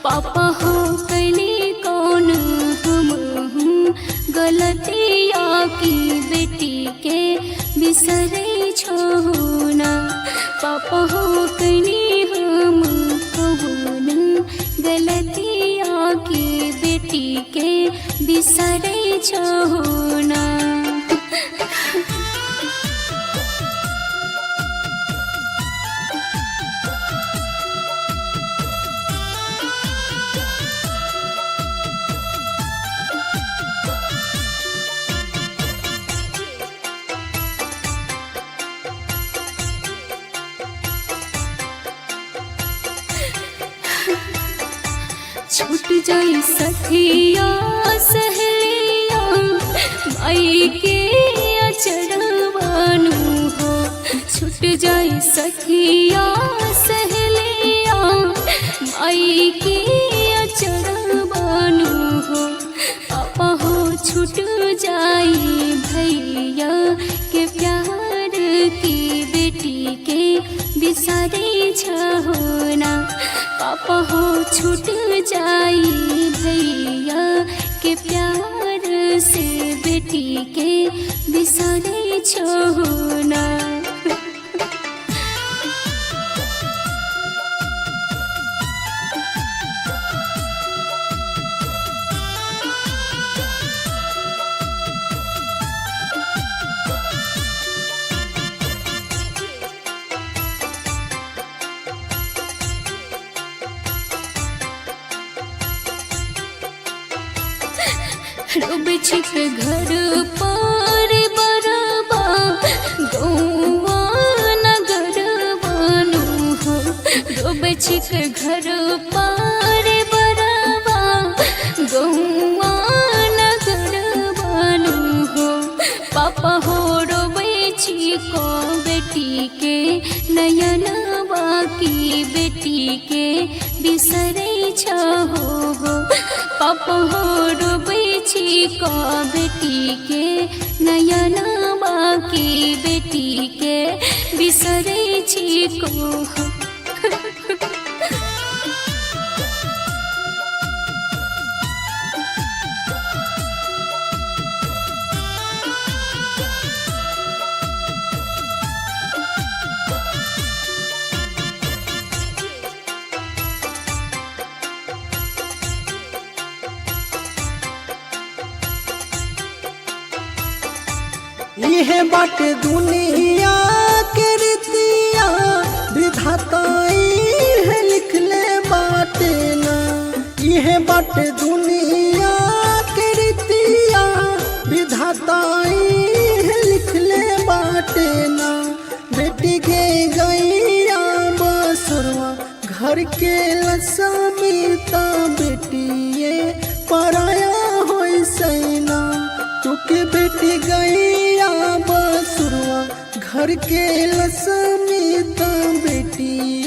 पापा हो कैली कौन हम गलतिया की बेटी के बिसरे छोना। पापा हो कैली हम कौन गलतिया की बेटी के बिसरे छोना। छूट जाई सखिया सहेलिया माई के अचरवानु हो। छूट जाई सखिया सहेलिया माई के अचरवानु हो। पापा हो छूट जाई भैया के प्यार की बेटी के बिसरे छहोना। पापा हो छूट जाई भैया के प्यार से बेटी के बिसरे छोना। रोब छिक घर पर बरबा गौवा नगर बानु हो। रोब छिक घर पर बरबा गौवा नगर बानु हो। पापा हो रोबे छिको बेटी के नयनवा की बेटी के बिसरे छहो। पापा हो रोबे छिको बेटी के नयनवा की बेटी के बिसरे छिको। यह बाटे दुनिया के रीतिया विधाताई है लिखले बाटे ना। यह बाटे दुनिया के रीतिया विधाताई है लिखले बाटे ना। बेटी के गैया बसुरवा घर के लक्ष्मीता बेटिए पराया हो सैना। तुके बेटी गैया बसुरवा घर के लक्ष्मीता बेटी